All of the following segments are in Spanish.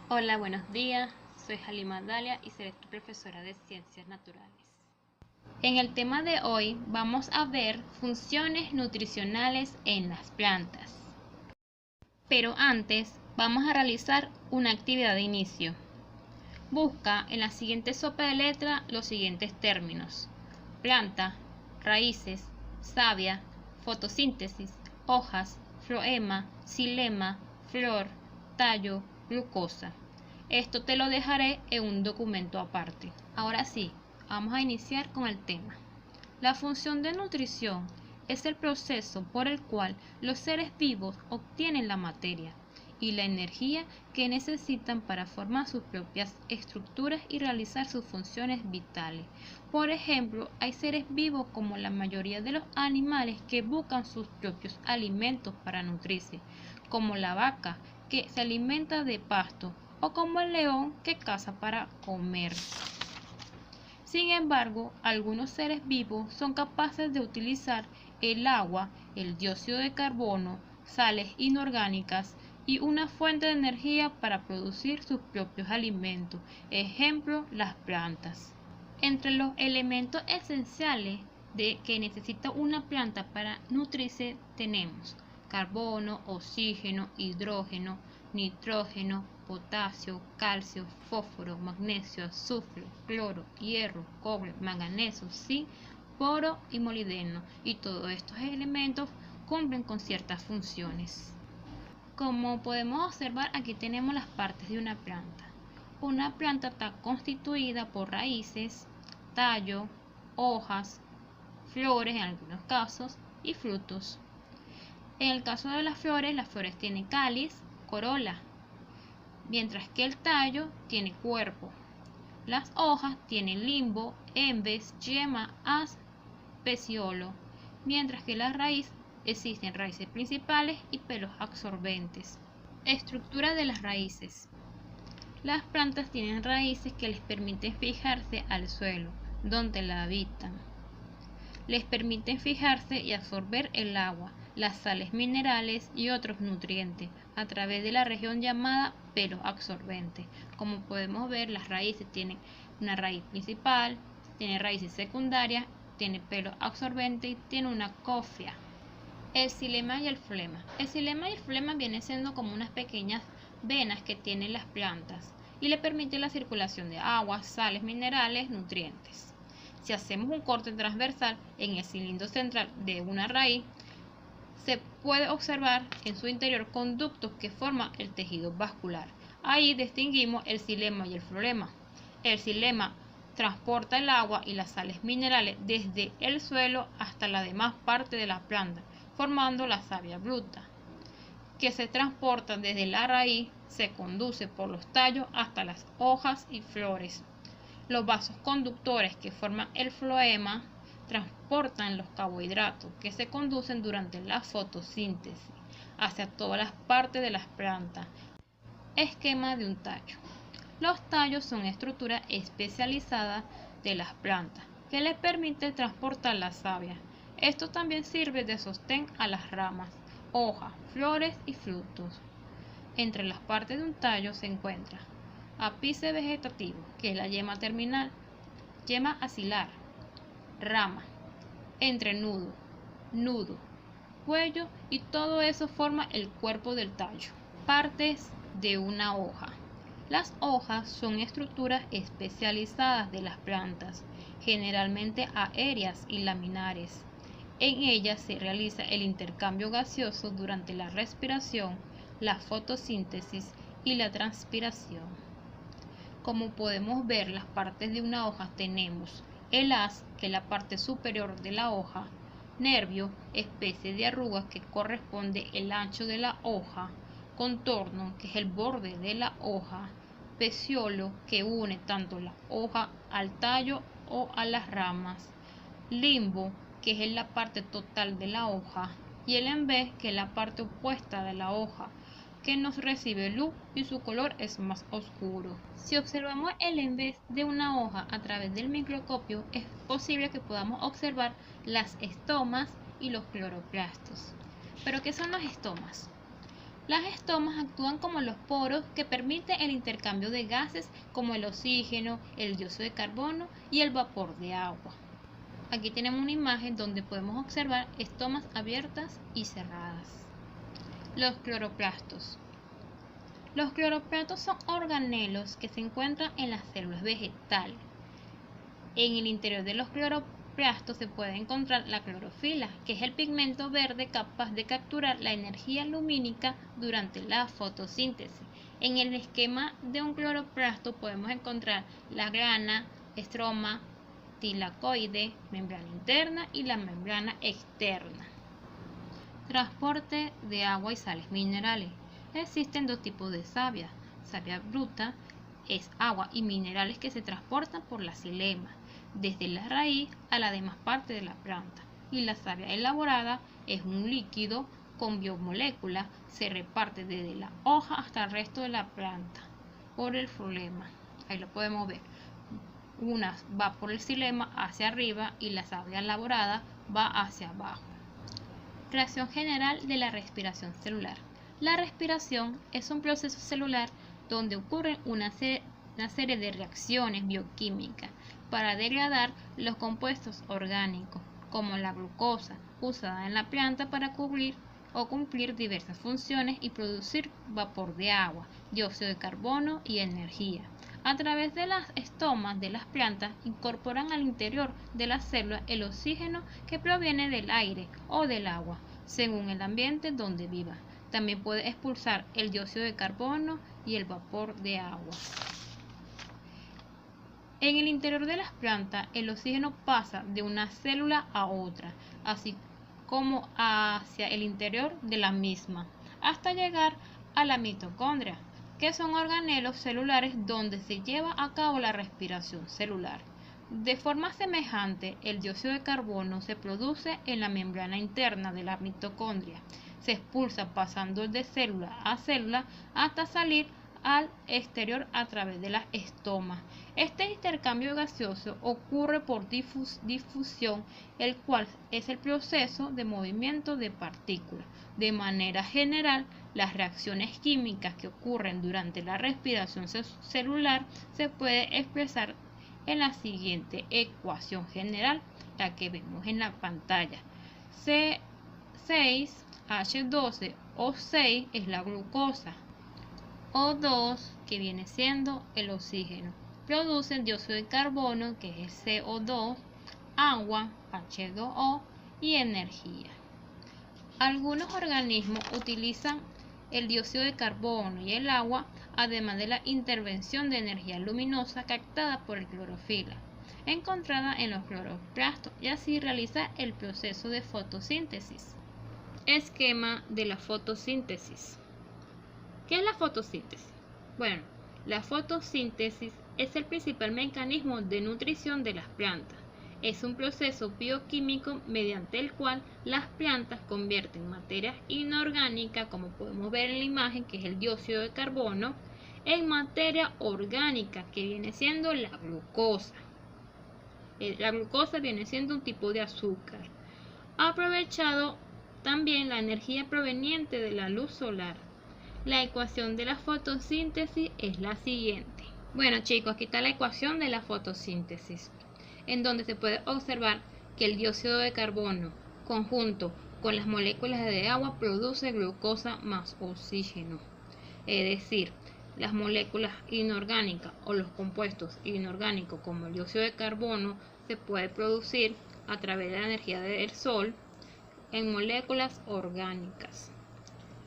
Hola, buenos días. Soy Halima Dalia y seré tu profesora de Ciencias Naturales. En el tema de hoy vamos a ver funciones nutricionales en las plantas. Pero antes vamos a realizar una actividad de inicio. Busca en la siguiente sopa de letra los siguientes términos: planta, raíces, savia, fotosíntesis, hojas, floema, xilema, flor, tallo, glucosa. Esto te lo dejaré en un documento aparte. Ahora sí, vamos a iniciar con el tema. La función de nutrición es el proceso por el cual los seres vivos obtienen la materia y la energía que necesitan para formar sus propias estructuras y realizar sus funciones vitales. Por ejemplo, hay seres vivos como la mayoría de los animales que buscan sus propios alimentos para nutrirse, como la vaca que se alimenta de pasto o como el león que caza para comer. Sin embargo, algunos seres vivos son capaces de utilizar el agua, el dióxido de carbono, sales inorgánicas y una fuente de energía para producir sus propios alimentos, ejemplo, las plantas. Entre los elementos esenciales que necesita una planta para nutrirse tenemos carbono, oxígeno, hidrógeno, nitrógeno, potasio, calcio, fósforo, magnesio, azufre, cloro, hierro, cobre, manganeso, zinc, boro y molibdeno, y todos estos elementos cumplen con ciertas funciones. Como podemos observar, aquí tenemos las partes de una planta. Una planta está constituida por raíces, tallo, hojas, flores en algunos casos y frutos. En el caso de las flores tienen cáliz, corola, mientras que el tallo tiene cuerpo. Las hojas tienen limbo, embes, yema, haz, peciolo, mientras que la raíz existen raíces principales y pelos absorbentes. Estructura de las raíces. Las plantas tienen raíces que les permiten fijarse al suelo, donde la habitan. Les permiten fijarse y absorber el agua, las sales minerales y otros nutrientes a través de la región llamada pelo absorbente. Como podemos ver, las raíces tienen una raíz principal, tiene raíces secundarias, tiene pelo absorbente y tiene una cofia. El xilema y el floema. El xilema y el floema vienen siendo como unas pequeñas venas que tienen las plantas y le permiten la circulación de agua, sales minerales, nutrientes. Si hacemos un corte transversal en el cilindro central de una raíz, se puede observar en su interior conductos que forman el tejido vascular. Ahí distinguimos el xilema y el floema. El xilema transporta el agua y las sales minerales desde el suelo hasta la demás parte de la planta, formando la savia bruta, que se transporta desde la raíz, se conduce por los tallos hasta las hojas y flores. Los vasos conductores que forman el floema transportan los carbohidratos que se conducen durante la fotosíntesis hacia todas las partes de las plantas. Esquema de un tallo. Los tallos son estructuras especializadas de las plantas que les permiten transportar la savia. Esto también sirve de sostén a las ramas, hojas, flores y frutos. Entre las partes de un tallo se encuentra ápice vegetativo, que es la yema terminal, yema axilar, rama, entrenudo, nudo, cuello, y todo eso forma el cuerpo del tallo. Partes de una hoja. Las hojas son estructuras especializadas de las plantas, generalmente aéreas y laminares. En ellas se realiza el intercambio gaseoso durante la respiración, la fotosíntesis y la transpiración. Como podemos ver, las partes de una hoja tenemos el haz, que es la parte superior de la hoja, nervio, especie de arrugas que corresponde el ancho de la hoja, contorno, que es el borde de la hoja, peciolo, que une tanto la hoja al tallo o a las ramas, limbo, que es la parte total de la hoja, y el embés, que es la parte opuesta de la hoja, que no recibe luz y su color es más oscuro. Si observamos el embés de una hoja a través del microscopio, es posible que podamos observar las estomas y los cloroplastos. ¿Pero qué son los estomas? Las estomas actúan como los poros que permiten el intercambio de gases como el oxígeno, el dióxido de carbono y el vapor de agua. Aquí tenemos una imagen donde podemos observar estomas abiertas y cerradas. Los cloroplastos. Los cloroplastos son organelos que se encuentran en las células vegetales. En el interior de los cloroplastos se puede encontrar la clorofila, que es el pigmento verde capaz de capturar la energía lumínica durante la fotosíntesis. En el esquema de un cloroplasto podemos encontrar la grana, estroma, tilacoide, membrana interna y la membrana externa. Transporte de agua y sales minerales. Existen dos tipos de savia. Savia bruta es agua y minerales que se transportan por la xilema, desde la raíz a la demás parte de la planta. Y la savia elaborada es un líquido con biomoléculas, se reparte desde la hoja hasta el resto de la planta por el xilema. Ahí lo podemos ver. Una va por el xilema hacia arriba y la savia elaborada va hacia abajo. Reacción general de la respiración celular. La respiración es un proceso celular donde ocurren una serie de reacciones bioquímicas para degradar los compuestos orgánicos, como la glucosa, usada en la planta para cumplir diversas funciones y producir vapor de agua, dióxido de carbono y energía. A través de las estomas de las plantas incorporan al interior de la célula el oxígeno que proviene del aire o del agua, según el ambiente donde viva. También puede expulsar el dióxido de carbono y el vapor de agua. En el interior de las plantas, el oxígeno pasa de una célula a otra, así como hacia el interior de la misma, hasta llegar a la mitocondria, que son organelos celulares donde se lleva a cabo la respiración celular. De forma semejante, el dióxido de carbono se produce en la membrana interna de la mitocondria, se expulsa pasando de célula a célula hasta salir al exterior a través de las estomas. Este intercambio gaseoso ocurre por difusión, el cual es el proceso de movimiento de partículas. De manera general, las reacciones químicas que ocurren durante la respiración celular se puede expresar en la siguiente ecuación general, la que vemos en la pantalla. C6H12O6 es la glucosa. O2, que viene siendo el oxígeno, produce dióxido de carbono, que es CO2, agua, H2O y energía. Algunos organismos utilizan el dióxido de carbono y el agua, además de la intervención de energía luminosa captada por el clorofila, encontrada en los cloroplastos, y así realiza el proceso de fotosíntesis. Esquema de la fotosíntesis. ¿Qué es la fotosíntesis? Bueno, la fotosíntesis es el principal mecanismo de nutrición de las plantas. Es un proceso bioquímico mediante el cual las plantas convierten materia inorgánica, como podemos ver en la imagen, que es el dióxido de carbono, en materia orgánica, que viene siendo la glucosa. La glucosa viene siendo un tipo de azúcar. Aprovechado también la energía proveniente de la luz solar. La ecuación de la fotosíntesis es la siguiente. Bueno chicos, aquí está la ecuación de la fotosíntesis, en donde se puede observar que el dióxido de carbono, conjunto con las moléculas de agua, produce glucosa más oxígeno. Es decir, las moléculas inorgánicas o los compuestos inorgánicos como el dióxido de carbono se puede producir a través de la energía del sol en moléculas orgánicas.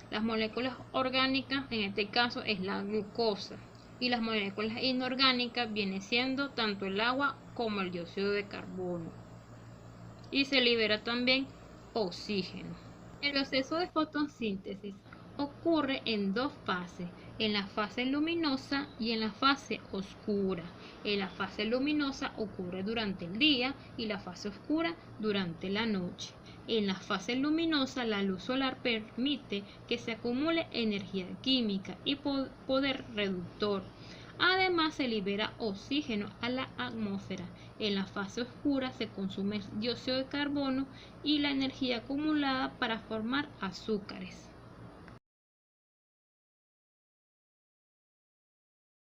Las moléculas orgánicas en este caso es la glucosa, y las moléculas inorgánicas viene siendo tanto el agua como el dióxido de carbono, y se libera también oxígeno. El proceso de fotosíntesis ocurre en dos fases, en la fase luminosa y en la fase oscura. En la fase luminosa ocurre durante el día y la fase oscura durante la noche. En la fase luminosa, la luz solar permite que se acumule energía química y poder reductor. Además, se libera oxígeno a la atmósfera. En la fase oscura se consume dióxido de carbono y la energía acumulada para formar azúcares.